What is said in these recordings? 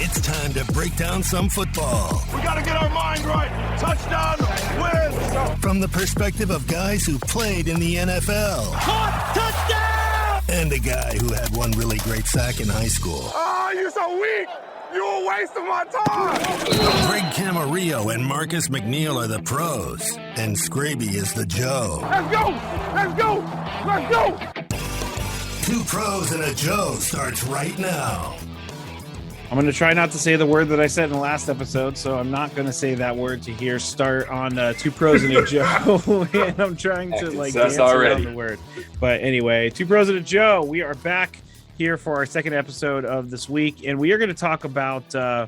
It's time to break down some football. We got to get our mind right. Touchdown, win. From the perspective of guys who played in the NFL. Caught, touchdown! And a guy who had one really great sack in high school. Oh, you're so weak. You're a waste of my time. Greg Camarillo and Marcus McNeil are the pros. And Skraby is the Joe. Let's go. Let's go. Let's go. Two Pros and a Joe starts right now. I'm going to try not to say the word that I said in the last episode, so I'm not going to say that word to hear start on Two Pros and a Joe. And I'm trying to dance around the word. But anyway, Two Pros and a Joe, we are back here for our second episode of this week, and we are going to talk about we're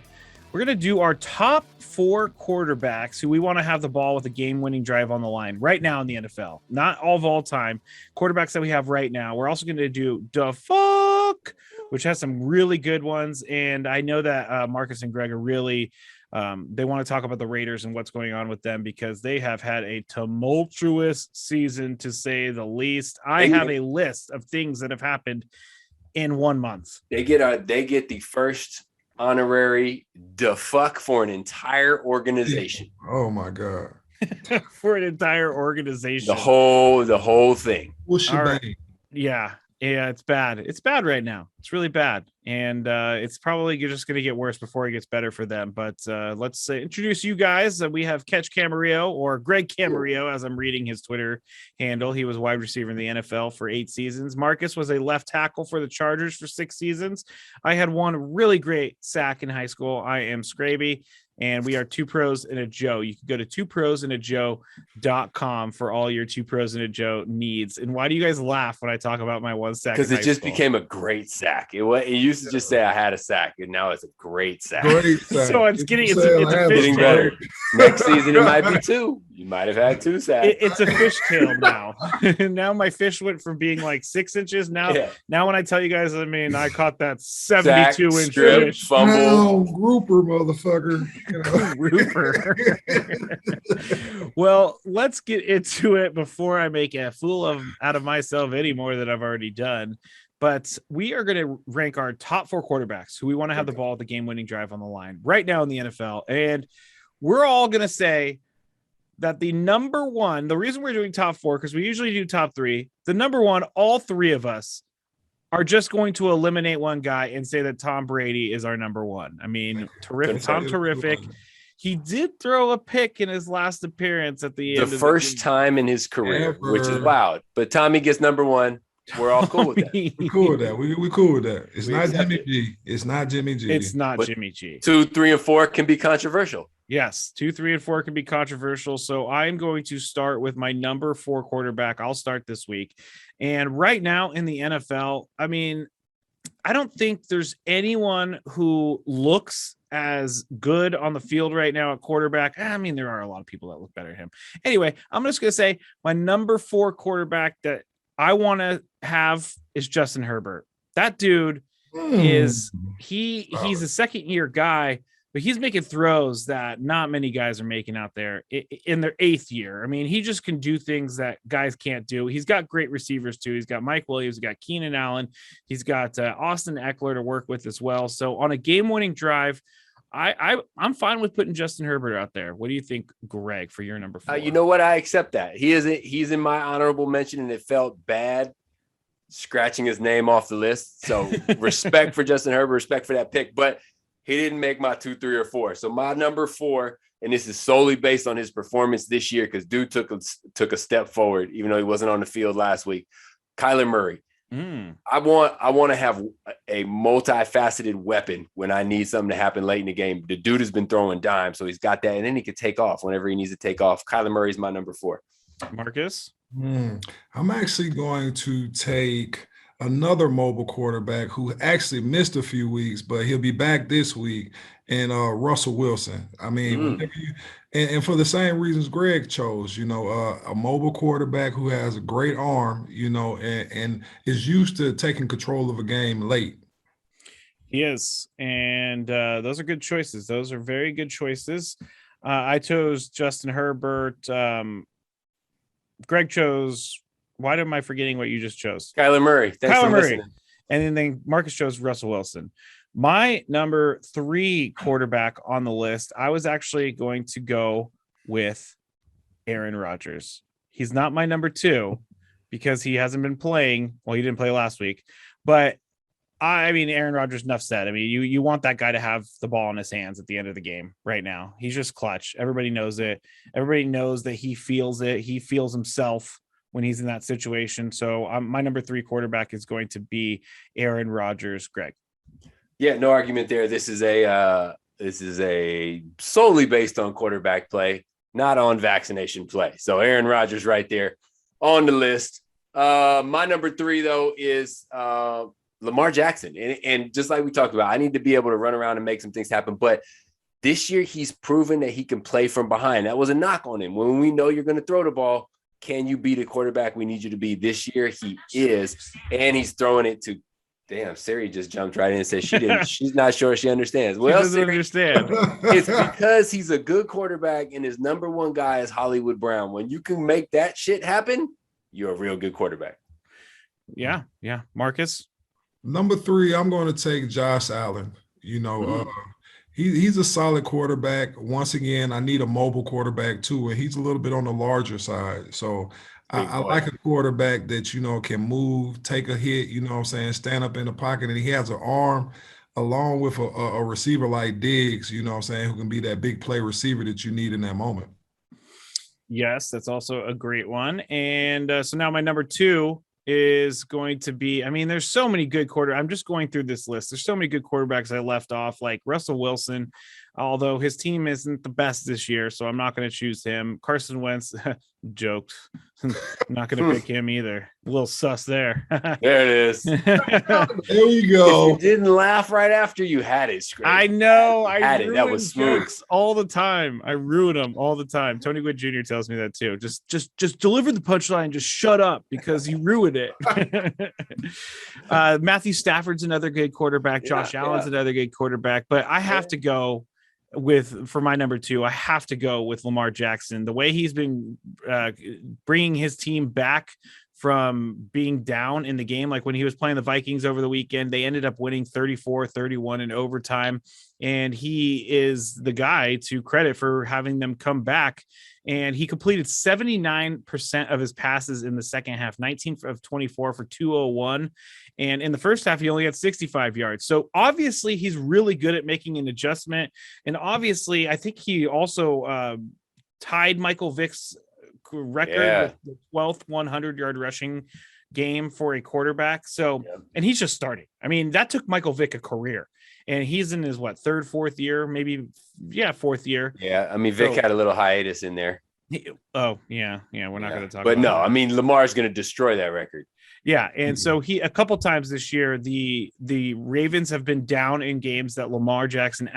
going to do our top 4 quarterbacks who we want to have the ball with a game-winning drive on the line right now in the NFL. Not all of all time, quarterbacks that we have right now. We're also going to do the fuck, which has some really good ones, and I know that Marcus and Greg are really they want to talk about the Raiders and what's going on with them because they have had a tumultuous season, to say the least. I have a list of things that have happened in 1 month. They get the first honorary the fuck for an entire organization. Oh my god. For an entire organization. The whole thing. Well, shebang. Right. Yeah, it's bad. It's bad right now. It's really bad. And it's probably just going to get worse before it gets better for them. But let's introduce you guys. We have Catch Camarillo, or Greg Camarillo, as I'm reading his Twitter handle. He was wide receiver in the NFL for 8 seasons. Marcus was a left tackle for the Chargers for 6 seasons. I had one really great sack in high school. I am Skraby. And we are Two Pros and a Joe. You can go to twoprosandajoe.com for all your Two Pros and a Joe needs. And why do you guys laugh when I talk about my one sack? Because it just became a great sack. It used to just say I had a sack, and now it's a great sack. Great sack. So it's getting better. Next season it might be 2. You might have had 2 sacks. It's a fishtail now. Now my fish went from being like 6 inches. Now when I tell you guys, I caught that 72-inch fish. Fumble. Grouper, motherfucker. Grouper. Well, let's get into it before I make a fool out of myself any more than I've already done. But we are going to rank our top 4 quarterbacks who we want to have the ball at the game-winning drive on the line right now in the NFL. And we're all going to say that the number one, the reason we're doing top 4, because we usually do top 3, the number one, all 3 of us are just going to eliminate one guy and say that Tom Brady is our number 1. I mean, terrific. Tom, terrific. He did throw a pick in his last appearance at the end. The first time in his career, which is wild. But Tommy gets number 1. We're all cool with that. We're cool with that. We cool with that. It's not Jimmy G. It's not Jimmy G. It's not Jimmy G. 2, 3, and 4 can be controversial. Yes, 2, 3, and 4 can be controversial. So I'm going to start with my number 4 quarterback. I'll start this week. And right now in the NFL, I mean, I don't think there's anyone who looks as good on the field right now at quarterback. I mean, there are a lot of people that look better than him. Anyway, I'm just going to say my number 4 quarterback that I want to have is Justin Herbert. That dude he's a second-year guy, but he's making throws that not many guys are making out there in their 8th year. I mean, he just can do things that guys can't do. He's got great receivers too. He's got Mike Williams, he's got Keenan Allen, he's got Austin Eckler to work with as well. So on a game-winning drive, I'm fine with putting Justin Herbert out there. What do you think, Greg, for your number 4? You know what? I accept that. He's in my honorable mention, and it felt bad scratching his name off the list. So respect for Justin Herbert, respect for that pick. But he didn't make my 2, 3, or 4. So my number 4, and this is solely based on his performance this year, because dude took a step forward, even though he wasn't on the field last week. Kyler Murray. I want to have a multifaceted weapon when I need something to happen late in the game. The dude has been throwing dimes, so he's got that, and then he can take off whenever he needs to take off. Kyler Murray is my number 4. Marcus? I'm actually going to take another mobile quarterback who actually missed a few weeks, but he'll be back this week, and Russell Wilson. I mean, and for the same reasons Greg chose, a mobile quarterback who has a great arm, and is used to taking control of a game late. He is, and those are good choices. Those are very good choices. I chose Justin Herbert. Greg chose. Why am I forgetting what you just chose? Kyler Murray. Thanks for listening. And then Marcus chose Russell Wilson. My number 3 quarterback on the list, I was actually going to go with Aaron Rodgers. He's not my number 2 because he hasn't been playing. Well, he didn't play last week, but I mean, Aaron Rodgers, enough said. I mean, you want that guy to have the ball in his hands at the end of the game right now. He's just clutch. Everybody knows it. Everybody knows that he feels it. He feels himself when he's in that situation. So my number 3 quarterback is going to be Aaron Rodgers. Greg. Yeah, no argument there. This is a solely based on quarterback play, not on vaccination play. So Aaron Rodgers right there on the list. My number 3 though is Lamar Jackson. And just like we talked about, I need to be able to run around and make some things happen. But this year, he's proven that he can play from behind. That was a knock on him. When we know you're going to throw the ball, can you be the quarterback we need you to be? This year, he is. And he's throwing it to, damn, Siri just jumped right in and said she's not sure she understands. Well, she doesn't understand. It's because he's a good quarterback and his number 1 guy is Hollywood Brown. When you can make that shit happen, you're a real good quarterback. Yeah. Marcus? Number 3, I'm going to take Josh Allen. He's a solid quarterback. Once again, I need a mobile quarterback too, and he's a little bit on the larger side. So I like a quarterback that, can move, take a hit, stand up in the pocket, and he has an arm along with a receiver like Diggs, who can be that big play receiver that you need in that moment. Yes, that's also a great one. And so now my number 2 is going to be, I mean, there's so many good I'm just going through this list. There's so many good quarterbacks I left off, like Russell Wilson, although his team isn't the best this year, so I'm not going to choose him. Carson Wentz, joked. I'm not going to pick him either. A little sus there. There it is. There we go. If you didn't laugh right after you had it, Skraby. I know. I had it. That was smooth all the time. I ruin them all the time. Tony Gwynn Jr. tells me that too. Just deliver the punchline. Just shut up because you ruined it. Matthew Stafford's another good quarterback. Josh Allen's another good quarterback. But I have to go for my number 2, I have to go with Lamar Jackson. The way he's been bringing his team back from being down in the game, like when he was playing the Vikings over the weekend, they ended up winning 34-31 in overtime. And he is the guy to credit for having them come back. And he completed 79% of his passes in the second half, 19 of 24 for 201. And in the first half, he only had 65 yards. So obviously he's really good at making an adjustment. And obviously, I think he also tied Michael Vick's record with the 12th 100-yard rushing game for a quarterback. So, and he's just starting. I mean, that took Michael Vick a career. And he's in his third, fourth year, maybe, fourth year. Yeah, I mean, Vic had a little hiatus in there. We're not going to talk but about no, that. I mean, Lamar's going to destroy that record. Yeah, and so he a couple times this year, the Ravens have been down in games that Lamar Jackson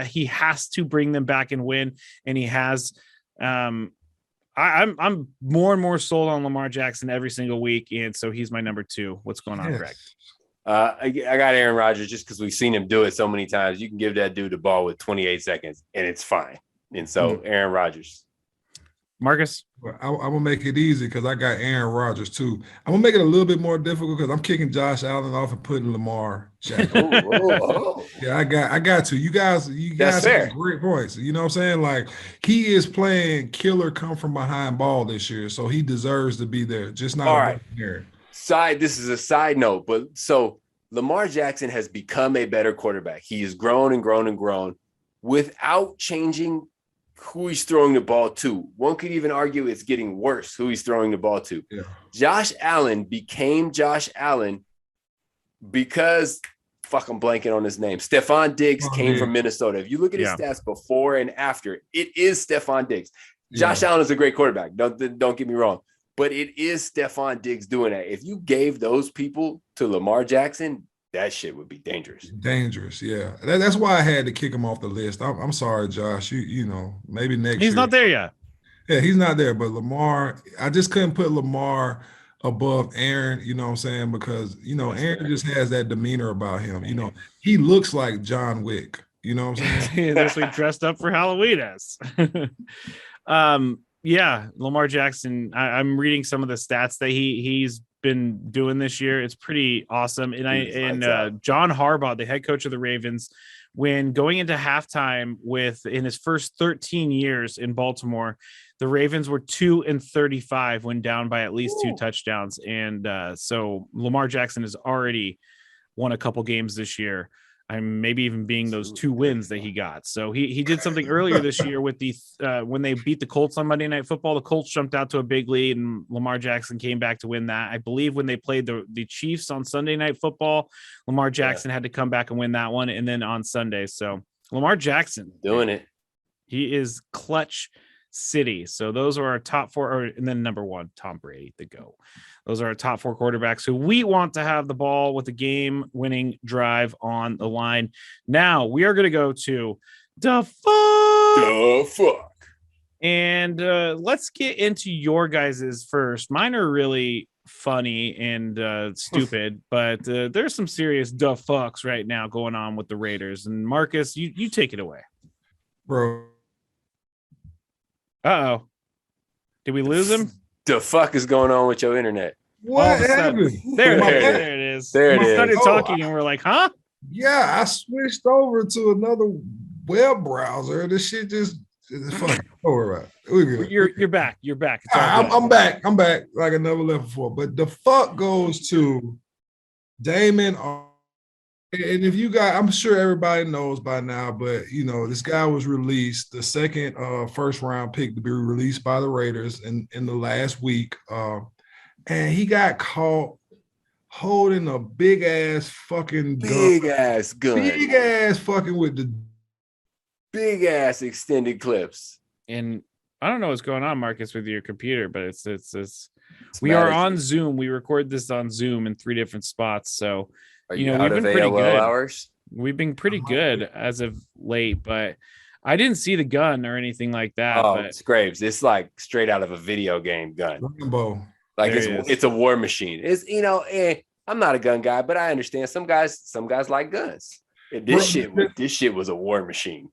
he has to bring them back and win, and he has. I'm more and more sold on Lamar Jackson every single week, and so he's my number 2. What's going on, Greg? I got Aaron Rodgers just because we've seen him do it so many times. You can give that dude the ball with 28 seconds, and it's fine. And so Aaron Rodgers. Marcus? I'm going to make it easy because I got Aaron Rodgers too. I'm going to make it a little bit more difficult because I'm kicking Josh Allen off and putting Lamar Jackson. Yeah, I got to. You guys have great points. You know what I'm saying? Like, he is playing killer come from behind ball this year, so he deserves to be there. Just not all right. Here. This is a side note, but so Lamar Jackson has become a better quarterback. He has grown and grown and grown without changing who he's throwing the ball to. One could even argue it's getting worse who he's throwing the ball to. Yeah. Josh Allen became Josh Allen because I'm blanking on his name. Stephon Diggs came from Minnesota. If you look at his stats before and after, it is Stephon Diggs. Josh Allen is a great quarterback. Don't get me wrong. But it is Stephon Diggs doing that. If you gave those people to Lamar Jackson, that shit would be dangerous. Dangerous, yeah. That's why I had to kick him off the list. I'm sorry, Josh. You know, maybe next year. He's not there yet. Yeah, he's not there. But Lamar, I just couldn't put Lamar above Aaron, you know what I'm saying? Because, Aaron just has that demeanor about him. He looks like John Wick. You know what I'm saying? That's what he dressed up for Halloween as. Yeah, Lamar Jackson, I'm reading some of the stats that he's been doing this year. It's pretty awesome. And John Harbaugh, the head coach of the Ravens, when going into halftime in his first 13 years in Baltimore, the Ravens were 2-35 when down by at least 2 touchdowns. And so Lamar Jackson has already won a couple games this year. I'm maybe even being those 2 wins that he got. So he did something earlier this year with when they beat the Colts on Monday Night Football. The Colts jumped out to a big lead, and Lamar Jackson came back to win that. I believe when they played the Chiefs on Sunday Night Football, Lamar Jackson had to come back and win that one, and then on Sunday. So Lamar Jackson doing it. He is clutch city. So those are our top 4, and then number 1, Tom Brady, the GOAT. Those are our top 4 quarterbacks who we want to have the ball with the game-winning drive on the line. Now we are going to go to the fuck. And let's get into your guys's first. Mine are really funny and stupid, but there's some serious the fucks right now going on with the Raiders. And Marcus, you take it away, bro. Uh-oh. Did we lose him? The fuck is going on with your internet? What happened? There it is. There it we is. started talking and we're like, huh? Yeah, I switched over to another web browser. This shit just fuck. Don't worry about it. We're good. You're back. You're back. It's all good. I'm back. I'm back like I never left before. But the fuck goes to Damon. And if you guys, I'm sure everybody knows by now, but this guy was released, the second first round pick to be released by the Raiders in the last week. And he got caught holding a big ass fucking gun. Big ass gun. Big ass fucking with the big ass extended clips. And I don't know what's going on, Marcus, with your computer, but it's we are on Zoom. We record this on Zoom in 3 different spots. So are you we've out been of pretty AOL good. Hours? We've been pretty good as of late, but I didn't see the gun or anything like that. Oh, but Skraby, it's like straight out of a video game gun. Rambo. Like it's a war machine. It's I'm not a gun guy, but I understand some guys like guns. This shit was a war machine.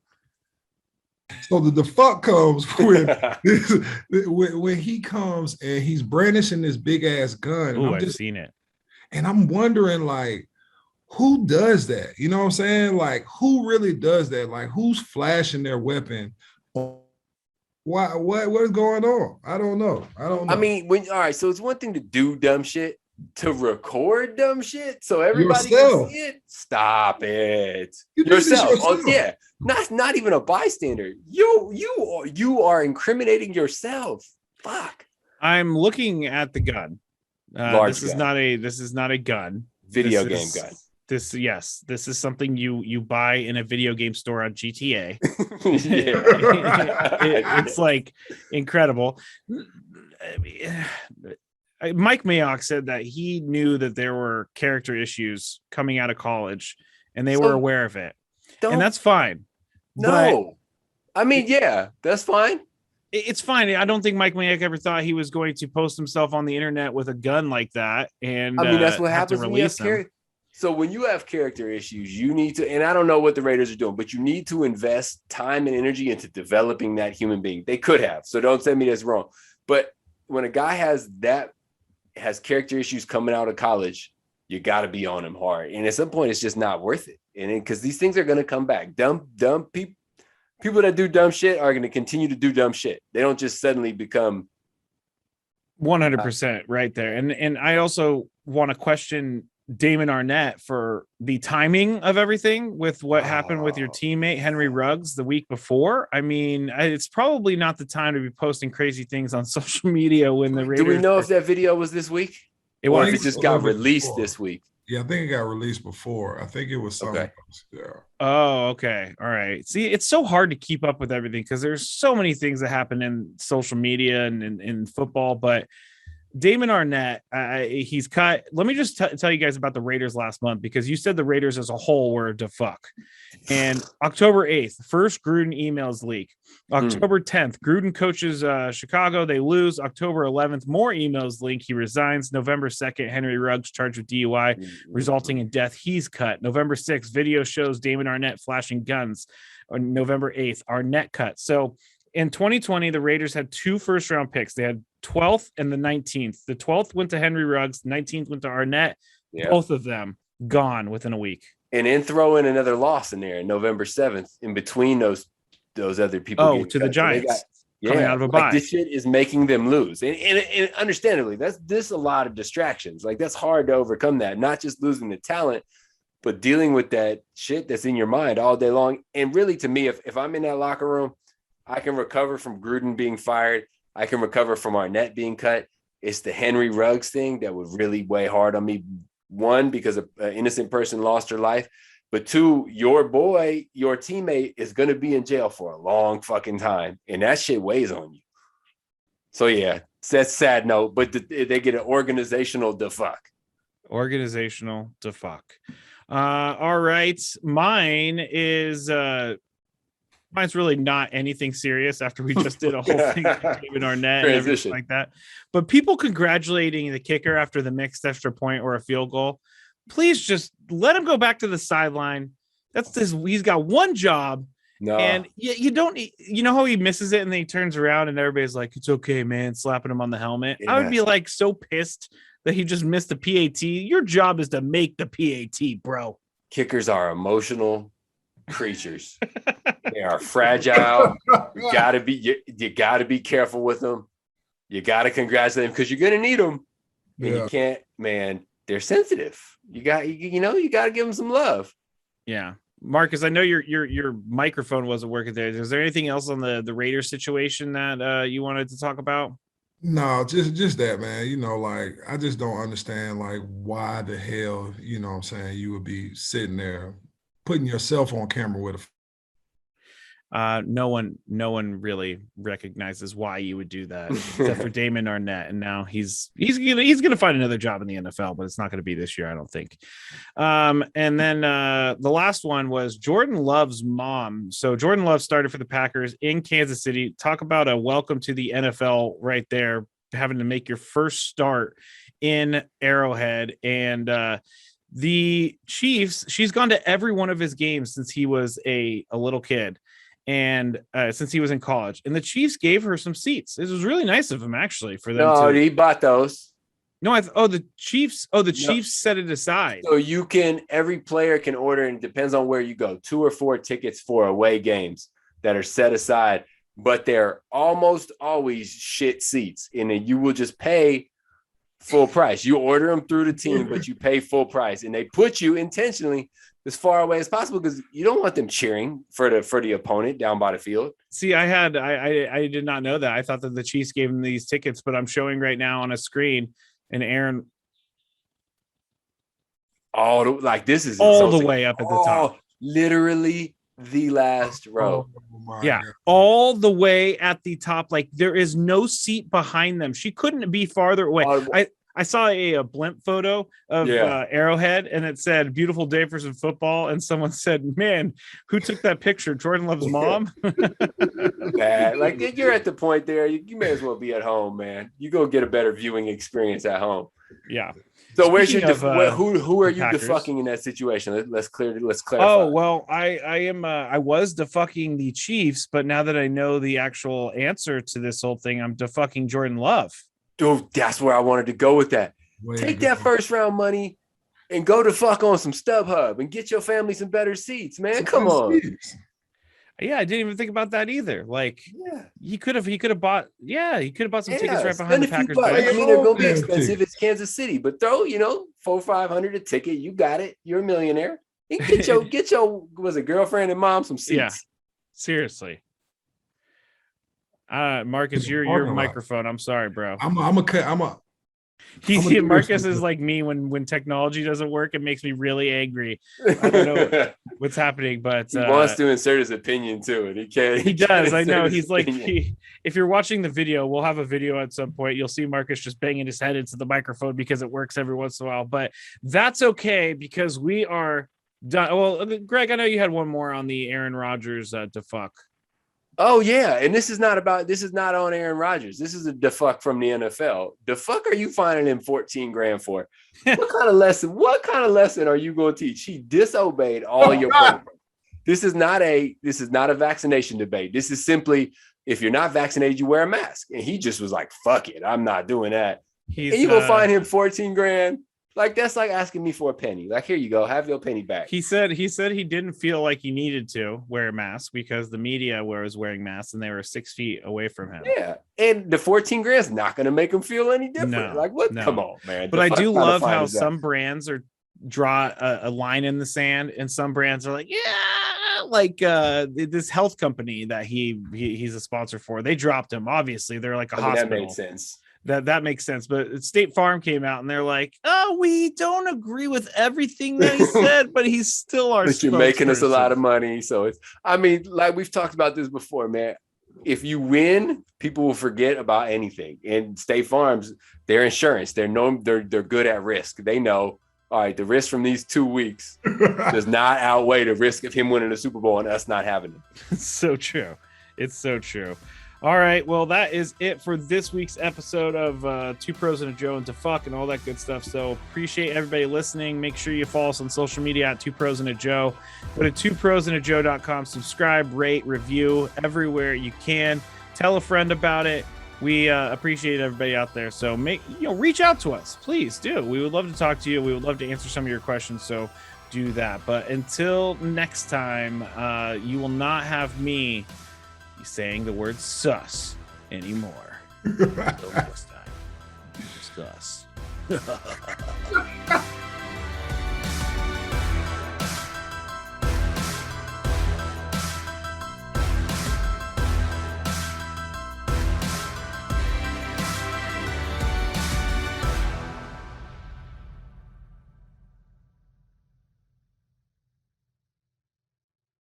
So the fuck comes when he comes and he's brandishing this big ass gun. Oh, I've seen it. And I'm wondering, like, who does that? You know what I'm saying? Like, who really does that? Like, who's flashing their weapon? Why? What is going on? I don't know. I mean, all right. So it's one thing to do dumb shit, to record dumb shit, so everybody can see it. Stop it. Yourself. Oh, yeah. Not even a bystander. You are incriminating yourself. Fuck. I'm looking at the gun. This is not a gun. Video game gun. This is something you buy in a video game store on GTA. It's like incredible. Mike Mayock said that he knew that there were character issues coming out of college, and they were aware of it, and that's fine. No, I mean, yeah, that's fine. It's fine. I don't think Mike Mayock ever thought he was going to post himself on the internet with a gun like that. And I mean, that's what happens when you have character. So when you have character issues, you need to, and I don't know what the Raiders are doing, but you need to invest time and energy into developing that human being. They could have, so don't tell me that's wrong. But when a guy has character issues coming out of college, you got to be on him hard. And at some point, it's just not worth it. And because these things are going to come back. Dumb people that do dumb shit are going to continue to do dumb shit. They don't just suddenly become 100% right there. And I also want to question Damon Arnett for the timing of everything with what happened with your teammate Henry Ruggs the week before. I mean, it's probably not the time to be posting crazy things on social media when the Raiders. Do we know if that video was this week? Or if it just got released this week? Yeah, I think it got released before. I think it was something else. Yeah. Oh, okay. All right. See, it's so hard to keep up with everything because there's so many things that happen in social media and in football, but Damon Arnett, he's cut. Let me just tell you guys about the Raiders last month, because you said the Raiders as a whole were the fuck. And October 8th, first Gruden emails leak. October 10th, Gruden coaches Chicago. They lose. October 11th, more emails leak. He resigns. November 2nd, Henry Ruggs charged with DUI, resulting in death. He's cut. November 6th, video shows Damon Arnett flashing guns. On November 8th, Arnett cut. So In 2020, the Raiders had 2 first-round picks. They had 12th and the 19th. The 12th went to Henry Ruggs. 19th went to Arnett. Yeah. Both of them gone within a week. And then throw in another loss in there, November 7th, in between those other people. Oh, to the Giants. Coming out of a bye. This shit is making them lose. And understandably, this a lot of distractions. Like, that's hard to overcome that. Not just losing the talent, but dealing with that shit that's in your mind all day long. And really, to me, if I'm in that locker room, I can recover from Gruden being fired. I can recover from Arnett being cut. It's the Henry Ruggs thing that would really weigh hard on me. One, because an innocent person lost her life. But 2, your boy, your teammate is going to be in jail for a long fucking time. And that shit weighs on you. So, yeah, that's a sad note. But they get an organizational defuck. Organizational defuck. All right. Mine's really not anything serious after we just did a whole thing with David Arnett and everything like that. But people congratulating the kicker after the mixed extra point or a field goal, please just let him go back to the sideline. He's got one job. No. And you don't, you know how he misses it and then he turns around and everybody's like, it's okay, man, slapping him on the helmet. Yeah. I would be like so pissed that he just missed the PAT. Your job is to make the PAT, bro. Kickers are emotional creatures. They are fragile. You gotta be careful with them. You gotta congratulate them because you're gonna need them. And you can't, man. They're sensitive. You gotta give them some love. Yeah, Marcus, I know your microphone wasn't working there. Is there anything else on the Raiders situation that you wanted to talk about? No, just that, man. Like, I just don't understand, like, why the hell, what I'm saying, you would be sitting there putting yourself on camera with no one really recognizes why you would do that except for Damon Arnett, and now he's gonna find another job in the NFL, but it's not going to be this year, I don't think. And then the last one was Jordan Love's mom. So Jordan Love started for the Packers in Kansas City. Talk about a welcome to the NFL right there, having to make your first start in Arrowhead. And the Chiefs, she's gone to every one of his games since he was a little kid. And since he was in college, and the Chiefs gave her some seats. It was really nice of him, actually, for them. No, he bought those. No, the Chiefs. Oh, the Chiefs set it aside. So every player can order, and it depends on where you go, 2 or 4 tickets for away games that are set aside, but they're almost always shit seats, and then you will just pay full price. You order them through the team, but you pay full price, and they put you intentionally as far away as possible because you don't want them cheering for the opponent down by the field. See, I did not know that. I thought that the Chiefs gave him these tickets, but I'm showing right now on a screen, and Aaron, this is all the way up at the top, literally the last row. Yeah, all the way at the top. Like, there is no seat behind them. She couldn't be farther away. I saw a blimp photo of Arrowhead, and it said "Beautiful day for some football," and someone said, "Man, who took that picture? Jordan Love's mom." Bad. Like, you're at the point there, you may as well be at home, man. You go get a better viewing experience at home. Yeah. So where's your who are you defucking in that situation? Let's clarify. Oh, well, I was defucking the Chiefs, but now that I know the actual answer to this whole thing, I'm defucking Jordan Love. Dude, that's where I wanted to go with that. Take that first round money and go to fuck on some StubHub and get your family some better seats, man. Come on. Yeah, I didn't even think about that either. Like, he could have bought some tickets right behind the Packers. I mean, they're gonna be expensive. It's Kansas City, but throw $400-500 a ticket. You got it. You're a millionaire. And get your girlfriend and mom some seats. Yeah, seriously. Marcus, your microphone. I'm sorry, bro. Marcus is like me when technology doesn't work. It makes me really angry. I don't know what's happening, but he wants to insert his opinion to it. He does. I know. He's like, if you're watching the video, we'll have a video at some point. You'll see Marcus just banging his head into the microphone because it works every once in a while. But that's okay because we are done. Well, Greg, I know you had one more on the Aaron Rodgers defuck. Oh yeah, and this is not on Aaron Rodgers. This is a defuck from the NFL. The fuck are you fining him $14,000 for? What kind of lesson are you going to teach? He disobeyed all your programs. This is not a vaccination debate. This is simply if you're not vaccinated, you wear a mask. And he just was like, fuck it, I'm not doing that. And He's you gonna find him 14 grand. Like, that's like asking me for a penny. Like, here you go, have your penny back. He said he didn't feel like he needed to wear a mask because the media was wearing masks and they were 6 feet away from him. Yeah, and the 14 grand is not gonna make him feel any different. No, like, what? no. Come on, man. But I do love how some brands draw a line in the sand, and some brands are like, yeah, like this health company that he's a sponsor for. They dropped him. Obviously, they're like a hospital. That made sense. That makes sense. But State Farm came out and they're like, oh, we don't agree with everything that he said, but he's still our But you're making us a lot of money. So it's, I mean, like we've talked about this before, man. If you win, people will forget about anything. And State Farm's, their insurance, they're good at risk. They know, all right, the risk from these 2 weeks does not outweigh the risk of him winning the Super Bowl and us not having it. It's so true. It's so true. All right, well, that is it for this week's episode of Two Pros and a Joe and to Fuck and all that good stuff. So appreciate everybody listening. Make sure you follow us on social media at Two Pros and a Joe. Go to twoprosandajoe.com. Subscribe, rate, review everywhere you can. Tell a friend about it. We appreciate everybody out there. So reach out to us, please do. We would love to talk to you. We would love to answer some of your questions. So do that. But until next time, you will not have me saying the word sus anymore. Until next time. Sus.